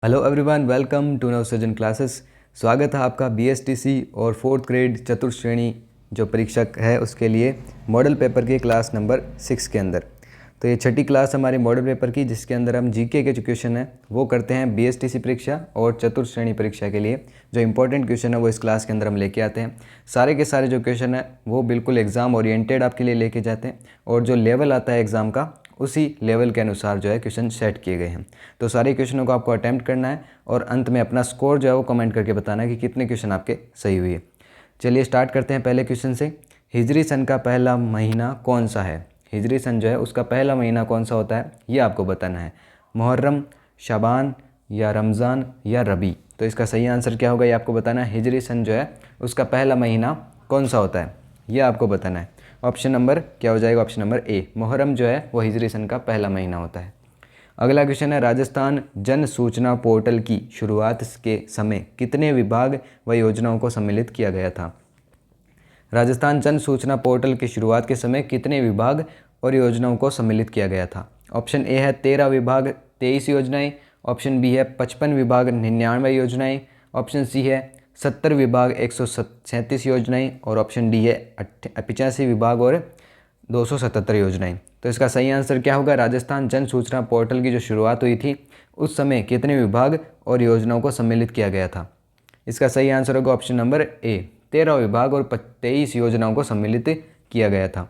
Hello everyone, welcome to Navsrijan classes. स्वागत है आपका बीएसटीसी और फोर्थ ग्रेड चतुर्थ श्रेणी जो परीक्षक है उसके लिए मॉडल पेपर के क्लास नंबर 6 के अंदर। तो ये छठी क्लास हमारे मॉडल पेपर की, जिसके अंदर हम जीके के जो क्वेश्चन है वो करते हैं बीएसटीसी परीक्षा और चतुर्थ श्रेणी परीक्षा के लिए। जो इंपॉर्टेंट क्वेश्चन है वो इस क्लास के अंदर हम लेके आते हैं। सारे के सारे जो क्वेश्चन है वो बिल्कुल एग्ज़ाम ओरिएंटेड आपके लिए लेके जाते हैं, और जो लेवल आता है एग्ज़ाम का उसी लेवल के अनुसार जो है क्वेश्चन सेट किए गए हैं। तो सारे क्वेश्चनों को आपको अटैम्प्ट करना है और अंत में अपना स्कोर जो है वो कमेंट करके बताना है कि कितने क्वेश्चन आपके सही हुए। चलिए स्टार्ट करते हैं पहले क्वेश्चन से। हिजरी सन का पहला महीना कौन सा है? हिजरी सन जो है उसका पहला महीना कौन सा होता है ये आपको बताना है। मुहर्रम, शाबान या रमज़ान या रबी। तो इसका सही आंसर क्या होगा ये आपको बताना है। हिजरी सन जो है उसका पहला महीना कौन सा होता है ये आपको बताना है। ऑप्शन नंबर क्या हो जाएगा? ऑप्शन नंबर ए, मुहर्रम जो है वो हिजरी सन का पहला महीना होता है। अगला क्वेश्चन है, राजस्थान जन सूचना पोर्टल की शुरुआत के समय कितने विभाग व योजनाओं को सम्मिलित किया गया था? राजस्थान जन सूचना पोर्टल की शुरुआत के समय कितने विभाग और योजनाओं को सम्मिलित किया गया था? ऑप्शन ए है 13 विभाग 23 योजनाएं, ऑप्शन बी है 55 विभाग 99 योजनाएं, ऑप्शन सी है 70 विभाग 137 योजनाएं, और ऑप्शन डी है 85 विभाग और 277 योजनाएं। तो इसका सही आंसर क्या होगा? राजस्थान जन सूचना पोर्टल की जो शुरुआत हुई थी उस समय कितने विभाग और योजनाओं को सम्मिलित किया गया था? इसका सही आंसर होगा ऑप्शन नंबर ए, 13 विभाग और 23 योजनाओं को सम्मिलित किया गया था।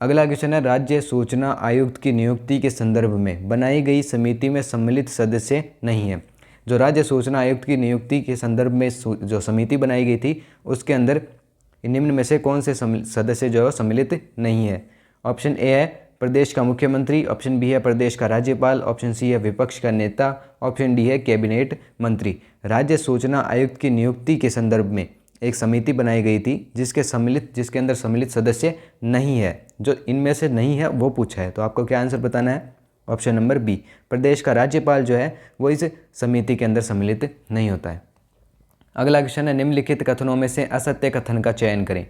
अगला क्वेश्चन है, राज्य सूचना आयुक्त की नियुक्ति के संदर्भ में बनाई गई समिति में सम्मिलित सदस्य नहीं है। जो राज्य सूचना आयुक्त की नियुक्ति के संदर्भ में जो समिति बनाई गई थी उसके अंदर निम्न में से कौन से सदस्य जो है सम्मिलित नहीं है? ऑप्शन ए है प्रदेश का मुख्यमंत्री, ऑप्शन बी है प्रदेश का राज्यपाल, ऑप्शन सी है विपक्ष का नेता, ऑप्शन डी है कैबिनेट मंत्री। राज्य सूचना आयुक्त की नियुक्ति के संदर्भ में एक समिति बनाई गई थी जिसके अंदर सम्मिलित सदस्य नहीं है। जो इनमें से नहीं है वो पूछा है, तो आपको क्या आंसर बताना है? ऑप्शन नंबर बी, प्रदेश का राज्यपाल जो है वो इस समिति के अंदर सम्मिलित नहीं होता है। अगला क्वेश्चन है, निम्नलिखित कथनों में से असत्य कथन का चयन करें।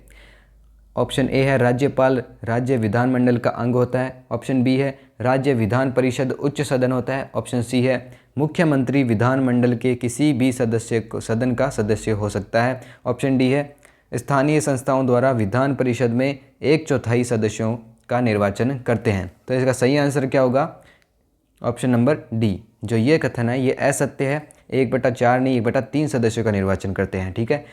ऑप्शन ए है राज्यपाल राज्य विधानमंडल का अंग होता है, ऑप्शन बी है राज्य विधान परिषद उच्च सदन होता है, ऑप्शन सी है मुख्यमंत्री विधानमंडल के किसी भी सदन का सदस्य हो सकता है, ऑप्शन डी है स्थानीय संस्थाओं द्वारा विधान परिषद में 1/4 सदस्यों का निर्वाचन करते हैं। तो इसका सही आंसर क्या होगा? ऑप्शन नंबर डी, जो ये कथन है ये असत्य है। 1/4 नहीं 1/3 सदस्यों का निर्वाचन करते हैं। ठीक है,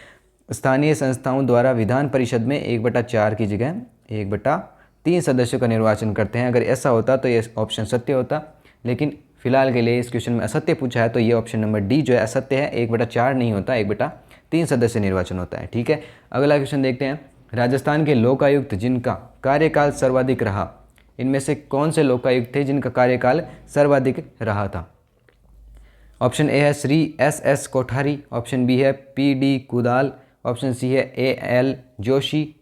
स्थानीय संस्थाओं द्वारा विधान परिषद में 1/4 की जगह 1/3 सदस्यों का निर्वाचन करते हैं। अगर ऐसा होता तो ये ऑप्शन सत्य होता, लेकिन फिलहाल के लिए इस क्वेश्चन में असत्य पूछा है, तो ये ऑप्शन नंबर डी जो है असत्य है। 1/4 नहीं होता, 1/3 सदस्य निर्वाचन होता है। ठीक है, अगला क्वेश्चन देखते हैं। राजस्थान के लोकायुक्त जिनका कार्यकाल सर्वाधिक रहा, इनमें से कौन से लोकायुक्त थे जिनका कार्यकाल सर्वाधिक रहा था? ऑप्शन ए है Shri S Kothari, option B है PD कुदाल, ऑप्शन सी है AL जोशी,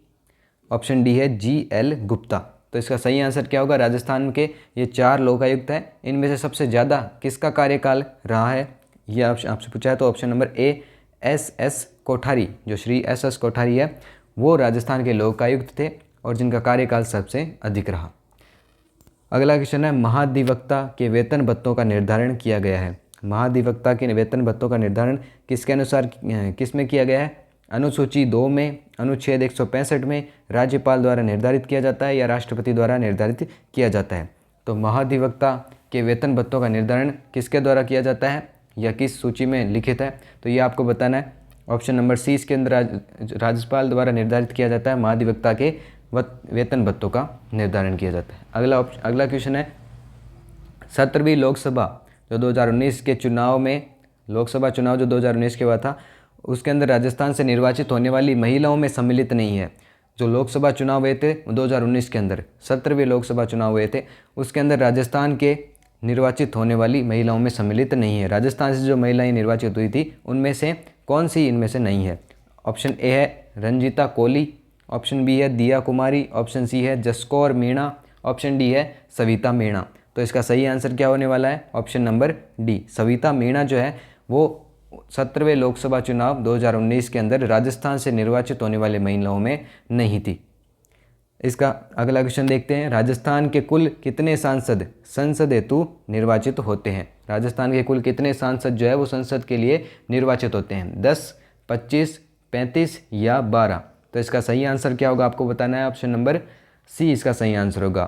ऑप्शन डी है GL गुप्ता। तो इसका सही आंसर क्या होगा? राजस्थान के ये 4 लोकायुक्त हैं, इनमें से सबसे ज़्यादा किसका कार्यकाल रहा है ये आपसे पूछा है। तो option number A SS Kothari, जो श्री SS कोठारी है वो राजस्थान के लोकायुक्त थे और जिनका कार्यकाल सबसे अधिक रहा। अगला क्वेश्चन है, महाधिवक्ता के वेतन भत्तों का निर्धारण किया गया है। महाधिवक्ता के वेतन भत्तों का निर्धारण किसके अनुसार किस में किया गया है? अनुसूची 2 में, अनुच्छेद 165 में राज्यपाल द्वारा निर्धारित किया जाता है या राष्ट्रपति द्वारा निर्धारित किया जाता है? तो महाधिवक्ता के वेतन भत्तों का निर्धारण किसके द्वारा किया जाता है या किस सूची में लिखित है? तो ये आपको बताना है। ऑप्शन नंबर सी, इसके अंदर राज्यपाल द्वारा निर्धारित किया जाता है महाधिवक्ता के वेतन भत्तों का निर्धारण किया जाता है। अगला क्वेश्चन है, 17वीं लोकसभा जो 2019 के चुनाव में, लोकसभा चुनाव जो 2019 के हुआ था उसके अंदर राजस्थान से निर्वाचित होने वाली महिलाओं में सम्मिलित नहीं है। जो लोकसभा चुनाव हुए थे 2019 के अंदर, 17वें लोकसभा चुनाव हुए थे उसके अंदर राजस्थान के निर्वाचित होने वाली महिलाओं में सम्मिलित नहीं है। राजस्थान से जो महिलाएं निर्वाचित हुई थी उनमें से कौन सी इनमें से नहीं है? ऑप्शन ए है रंजीता कोहली, ऑप्शन बी है दिया कुमारी, ऑप्शन सी है जसकौर मीणा, ऑप्शन डी है सविता मीणा। तो इसका सही आंसर क्या होने वाला है? Option number D, Savita Meena जो है वो 17वें लोकसभा चुनाव 2019 के अंदर राजस्थान से निर्वाचित होने वाले महिलाओं में नहीं थी। इसका अगला क्वेश्चन देखते हैं। राजस्थान के कुल कितने सांसद संसद हेतु निर्वाचित होते हैं? राजस्थान के कुल कितने सांसद जो है वो संसद के लिए निर्वाचित होते हैं? 10, 25, 35 या 12? तो इसका सही आंसर क्या होगा आपको बताना है। ऑप्शन नंबर सी इसका सही आंसर होगा।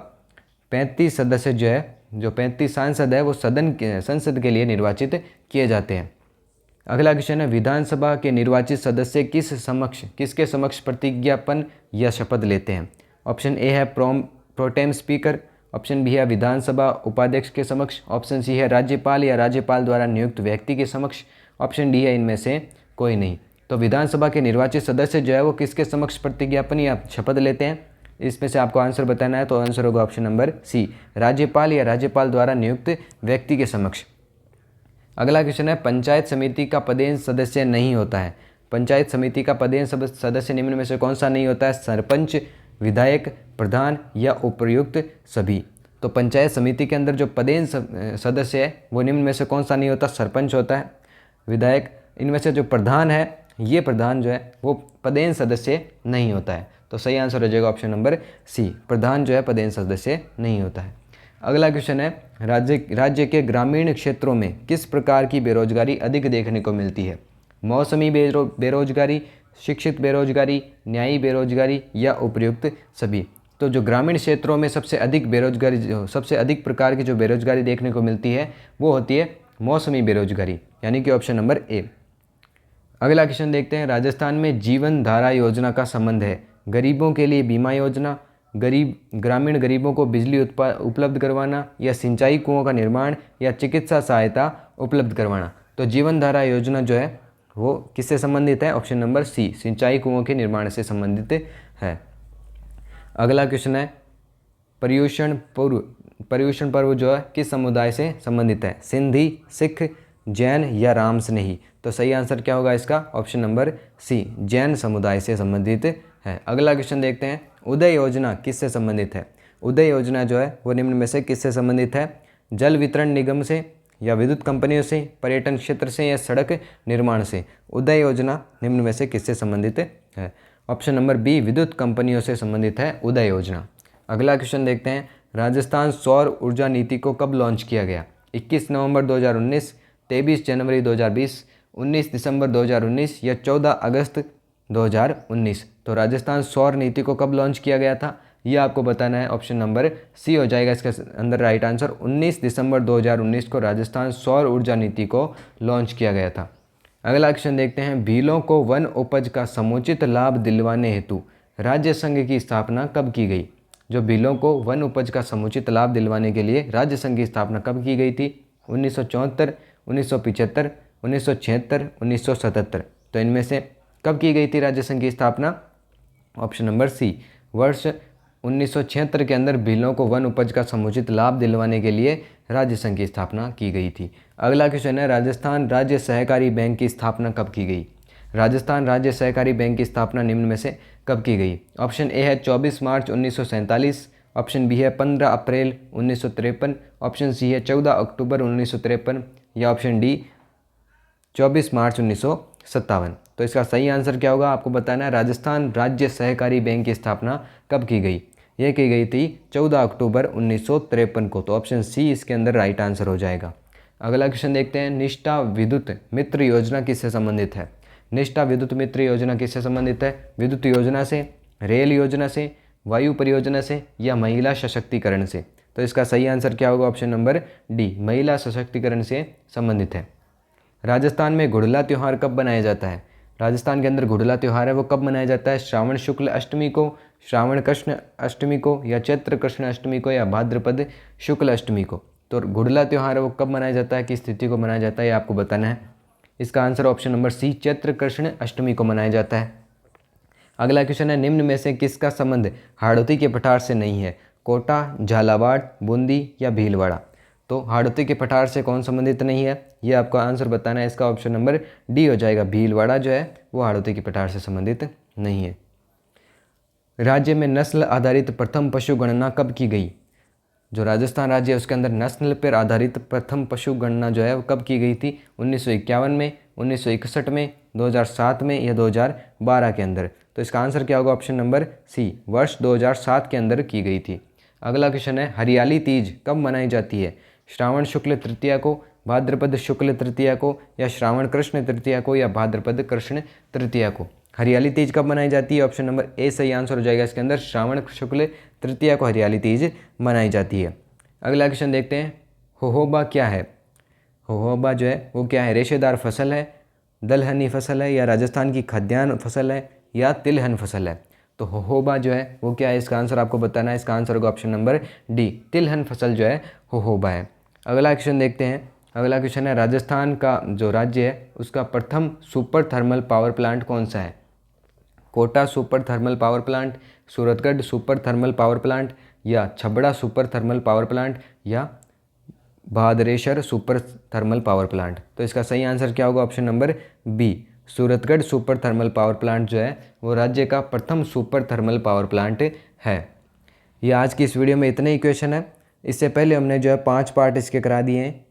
35 सदस्य जो है, जो 35 सांसद है वो संसद के लिए निर्वाचित किए जाते हैं। अगला क्वेश्चन है, विधानसभा के निर्वाचित सदस्य किसके समक्ष प्रतिज्ञापन या शपथ लेते हैं? ऑप्शन ए है प्रोटेम स्पीकर, ऑप्शन बी है विधानसभा उपाध्यक्ष के समक्ष, ऑप्शन सी है राज्यपाल या राज्यपाल द्वारा नियुक्त व्यक्ति के समक्ष, ऑप्शन डी है इनमें से कोई नहीं। तो विधानसभा के निर्वाचित सदस्य जो है वो किसके समक्ष प्रतिज्ञापन या शपथ लेते हैं? इसमें से आपको आंसर बताना है, तो आंसर होगा ऑप्शन नंबर सी, राज्यपाल या राज्यपाल द्वारा नियुक्त व्यक्ति के समक्ष। अगला क्वेश्चन है, पंचायत समिति का पदेन सदस्य नहीं होता है। पंचायत समिति का पदेन सदस्य निम्न में से कौन सा नहीं होता है? सरपंच, विधायक, प्रधान या उपर्युक्त सभी। तो पंचायत समिति के अंदर जो पदेन सदस्य है वो निम्न में से कौन सा नहीं होता? सरपंच होता है, विधायक, इनमें से जो प्रधान है, ये प्रधान जो है वो पदेन सदस्य नहीं होता है। तो सही आंसर हो जाएगा ऑप्शन नंबर सी, प्रधान जो है पदेन सदस्य नहीं होता है। अगला क्वेश्चन है, राज्य के ग्रामीण क्षेत्रों में किस प्रकार की बेरोजगारी अधिक देखने को मिलती है? मौसमी बेरोजगारी, शिक्षित बेरोजगारी, न्यायी बेरोजगारी या उपयुक्त सभी। तो जो ग्रामीण क्षेत्रों में सबसे अधिक प्रकार की जो बेरोजगारी देखने को मिलती है वो होती है मौसमी बेरोजगारी, यानी कि ऑप्शन नंबर ए। अगला क्वेश्चन देखते हैं, राजस्थान में जीवन धारा योजना का संबंध है गरीबों के लिए बीमा योजना, ग्रामीण गरीबों को बिजली उपलब्ध करवाना, या सिंचाई कुओं का निर्माण, या चिकित्सा सहायता उपलब्ध करवाना। तो जीवन धारा योजना जो है वो किससे संबंधित है? ऑप्शन नंबर सी, सिंचाई कुओं के निर्माण से संबंधित है। अगला क्वेश्चन है, पर्युषण पर्व जो है किस समुदाय से संबंधित है? सिंधी, सिख, जैन या राम स्नेही। तो सही आंसर क्या होगा इसका? ऑप्शन नंबर सी, जैन समुदाय से संबंधित है। अगला क्वेश्चन देखते हैं, उदय योजना किससे संबंधित है? उदय योजना जो है वो निम्न में से किससे संबंधित है? जल वितरण निगम से, या विद्युत कंपनियों से, पर्यटन क्षेत्र से, या सड़क निर्माण से। उदय योजना निम्न में से किससे संबंधित है? ऑप्शन नंबर बी, विद्युत कंपनियों से संबंधित है उदय योजना। अगला क्वेश्चन देखते हैं, राजस्थान सौर ऊर्जा नीति को कब लॉन्च किया गया? 21 नवंबर 2019, 23 जनवरी 2020, 19 दिसंबर 2019 या 14 अगस्त 2019। तो राजस्थान सौर नीति को कब लॉन्च किया गया था ये आपको बताना है। ऑप्शन नंबर सी हो जाएगा इसके अंदर राइट आंसर। 19 दिसंबर 2019 को राजस्थान सौर ऊर्जा नीति को लॉन्च किया गया था। अगला क्वेश्चन देखते हैं, भीलों को वन उपज का समुचित लाभ दिलवाने हेतु राज्य संघ की स्थापना कब की गई? जो भीलों को वन उपज का समुचित लाभ दिलवाने के लिए राज्य संघ की स्थापना कब की गई थी? 1974, 1975, 1976, 1977। तो इनमें से कब की गई थी राज्य संघ की स्थापना? ऑप्शन नंबर सी, वर्ष 1976 के अंदर भीलों को वन उपज का समुचित लाभ दिलवाने के लिए राज्य संघ की स्थापना की गई थी। अगला क्वेश्चन है, राजस्थान राज्य सहकारी बैंक की स्थापना कब की गई? राजस्थान राज्य सहकारी बैंक की स्थापना निम्न में से कब की गई? ऑप्शन ए है 24 मार्च 1947, ऑप्शन बी है 15 अप्रैल 1953, ऑप्शन सी है 14 अक्टूबर 1953 या ऑप्शन डी 24 मार्च 1957। तो इसका सही आंसर क्या होगा आपको बताना है। राजस्थान राज्य सहकारी बैंक की स्थापना कब की गई? यह की गई थी 14 अक्टूबर 1953 को। तो ऑप्शन सी इसके अंदर राइट आंसर हो जाएगा। अगला क्वेश्चन देखते हैं, निष्ठा विद्युत मित्र योजना किससे संबंधित है? निष्ठा विद्युत मित्र योजना किससे संबंधित है? विद्युत योजना से, रेल योजना से, वायु परियोजना से या महिला सशक्तिकरण से। तो इसका सही आंसर क्या होगा? ऑप्शन नंबर डी, महिला सशक्तिकरण से संबंधित है। राजस्थान में घुड़ला त्यौहार कब मनाया जाता है? राजस्थान के अंदर घुड़ला त्यौहार है वो कब मनाया जाता है? श्रावण शुक्ल अष्टमी को, श्रावण कृष्ण अष्टमी को, या चैत्र कृष्ण अष्टमी को, या भाद्रपद शुक्ल अष्टमी को। तो घुड़ला त्यौहार है वो कब मनाया जाता है, किस तिथि को मनाया जाता है, ये आपको बताना है। इसका आंसर ऑप्शन नंबर सी, चैत्र कृष्ण अष्टमी को मनाया जाता है। अगला क्वेश्चन है, निम्न में से किसका संबंध हाड़ौती के पठार से नहीं है? कोटा, झालावाड़, बूंदी या भीलवाड़ा। तो हाड़ौती के पठार से कौन संबंधित नहीं है ये आपको आंसर बताना है। इसका ऑप्शन नंबर डी हो जाएगा, भीलवाड़ा जो है वो हाड़ौती के पठार से संबंधित नहीं है। राज्य में नस्ल आधारित प्रथम पशु गणना कब की गई? जो राजस्थान राज्य है उसके अंदर नस्ल पर आधारित प्रथम पशु गणना जो है वो कब की गई थी? 1951 में, 1961 में, 2007 में या 2012 के अंदर। तो इसका आंसर क्या होगा? ऑप्शन नंबर सी, वर्ष 2007 के अंदर की गई थी। अगला क्वेश्चन है, हरियाली तीज कब मनाई जाती है? श्रावण शुक्ल तृतीया को, भाद्रपद शुक्ल तृतीया को, या श्रावण कृष्ण तृतीया को, या भाद्रपद कृष्ण तृतीया को? हरियाली तीज कब मनाई जाती है? ऑप्शन नंबर ए सही आंसर हो जाएगा इसके अंदर, श्रावण शुक्ल तृतीया को हरियाली तीज मनाई जाती है। अगला क्वेश्चन देखते हैं, होहोबा क्या है? होहोबा जो है वो क्या है? रेशेदार फसल है, दलहनी फसल है, या राजस्थान की खाद्यान्न फसल है, या तिलहन फसल है? तो होहोबा जो है वो क्या है? इसका आंसर आपको बताना है। इसका आंसर होगा ऑप्शन नंबर डी, तिलहन फसल जो है होहोबा है। अगला क्वेश्चन देखते हैं। अगला क्वेश्चन है, राजस्थान का जो राज्य है उसका प्रथम सुपर थर्मल पावर प्लांट कौन सा है? Kota super thermal power plant, Suratgarh super thermal power plant, या Chhabra super thermal power plant, या Bhadreshwar super thermal power plant? तो इसका सही आंसर क्या होगा? Option number B, Suratgarh super thermal power plant जो है वो राज्य का प्रथम सुपर थर्मल पावर प्लांट है। ये आज की इस वीडियो में इतने ही क्वेश्चन है। इससे पहले हमने जो है 5 पार्ट इसके करा दिए हैं,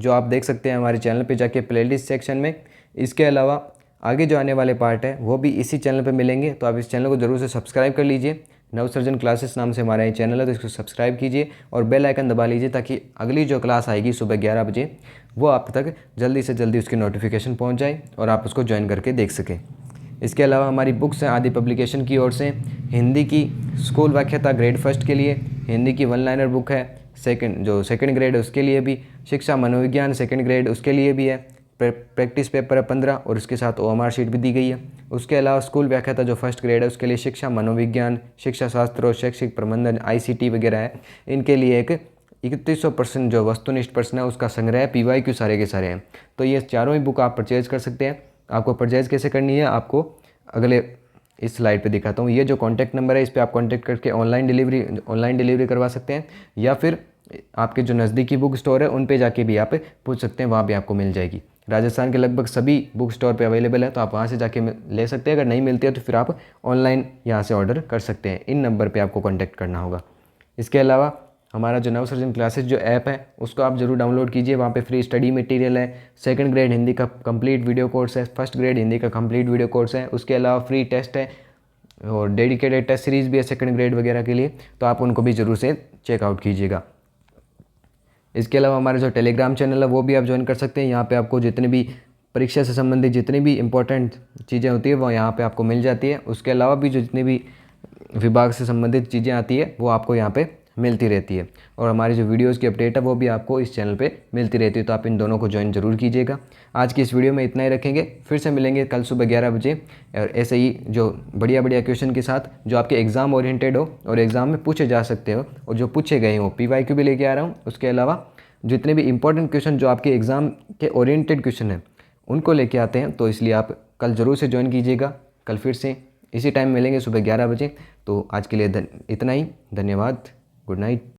जो आप देख सकते हैं हमारे चैनल पे जाके प्लेलिस्ट सेक्शन में। इसके अलावा आगे जो आने वाले पार्ट है वो भी इसी चैनल पे मिलेंगे, तो आप इस चैनल को ज़रूर से सब्सक्राइब कर लीजिए। नवसृजन क्लासेस नाम से हमारा ये चैनल है, तो इसको सब्सक्राइब कीजिए और बेल आइकन दबा लीजिए, ताकि अगली जो क्लास आएगी सुबह 11 बजे वो आप तक जल्दी से जल्दी उसकी नोटिफिकेशन पहुंच जाए और आप उसको ज्वाइन करके देख सकें। इसके अलावा हमारी बुक्स हैं आदि पब्लिकेशन की ओर से। हिंदी की स्कूल व्याख्याता ग्रेड फर्स्ट के लिए हिंदी की 1 लाइनर बुक है, सेकंड ग्रेड है उसके लिए भी। शिक्षा मनोविज्ञान सेकंड ग्रेड उसके लिए भी है। प्रैक्टिस पेपर है 15 और उसके साथ OMR शीट भी दी गई है। उसके अलावा स्कूल व्याख्याता जो फर्स्ट ग्रेड है उसके लिए शिक्षा मनोविज्ञान, शिक्षा शास्त्र और शैक्षिक प्रबंधन ICT वगैरह है, इनके लिए एक 3100% जो वस्तुनिष्ठ प्रश्न है उसका संग्रह PYQ सारे के सारे हैं। तो ये चारों ही बुक आप परचेज कर सकते हैं। आपको परचेज कैसे करनी है आपको अगले इस स्लाइड पे दिखाता हूँ। ये जो कॉन्टैक्ट नंबर है इस पर आप कॉन्टैक्ट करके ऑनलाइन डिलीवरी करवा सकते हैं, या फिर आपके जो नज़दीकी बुक स्टोर है उन पे जाके भी आप पूछ सकते हैं, वहाँ भी आपको मिल जाएगी। राजस्थान के लगभग सभी बुक स्टोर पे अवेलेबल है, तो आप वहाँ से जाके ले सकते हैं। अगर नहीं मिलती है तो फिर आप ऑनलाइन यहाँ से ऑर्डर कर सकते हैं। इन नंबर पे आपको कांटेक्ट करना होगा। इसके अलावा हमारा जो नवसृजन क्लासेस जो ऐप है उसको आप ज़रूर डाउनलोड कीजिए। वहाँ पे फ्री स्टडी मटेरियल है, सेकंड ग्रेड हिंदी का कंप्लीट वीडियो कोर्स है, फर्स्ट ग्रेड हिंदी का कंप्लीट वीडियो कोर्स है। उसके अलावा फ्री टेस्ट है और डेडिकेटेड टेस्ट सीरीज़ भी है सेकंड ग्रेड वगैरह के लिए, तो आप उनको भी ज़रूर से चेकआउट कीजिएगा। इसके अलावा हमारा जो टेलीग्राम चैनल है वो भी आप ज्वाइन कर सकते हैं। यहाँ पे आपको जितनी भी परीक्षा से संबंधित जितनी भी इंपॉर्टेंट चीज़ें होती है वो यहाँ पे आपको मिल जाती है। उसके अलावा भी जो जितनी भी विभाग से संबंधित चीज़ें आती है वो आपको यहाँ पे मिलती रहती है, और हमारी जो वीडियोज़ की अपडेट है वो भी आपको इस चैनल पे मिलती रहती है। तो आप इन दोनों को ज्वाइन ज़रूर कीजिएगा। आज की इस वीडियो में इतना ही रखेंगे, फिर से मिलेंगे कल सुबह 11 बजे, और ऐसे ही जो बढ़िया क्वेश्चन के साथ जो आपके एग्ज़ाम ओरिएंटेड हो और एग्ज़ाम में पूछे जा सकते हो और जो पूछे गए हो। PYQ भी लेके आ रहा हूँ। उसके अलावा जितने भी इंपॉर्टेंट क्वेश्चन जो आपके एग्ज़ाम के ओरिएंटेड क्वेश्चन हैं उनको लेके आते हैं, तो इसलिए आप कल ज़रूर से ज्वाइन कीजिएगा। कल फिर से इसी टाइम मिलेंगे सुबह 11 बजे। तो आज के लिए इतना ही। धन्यवाद। Good night.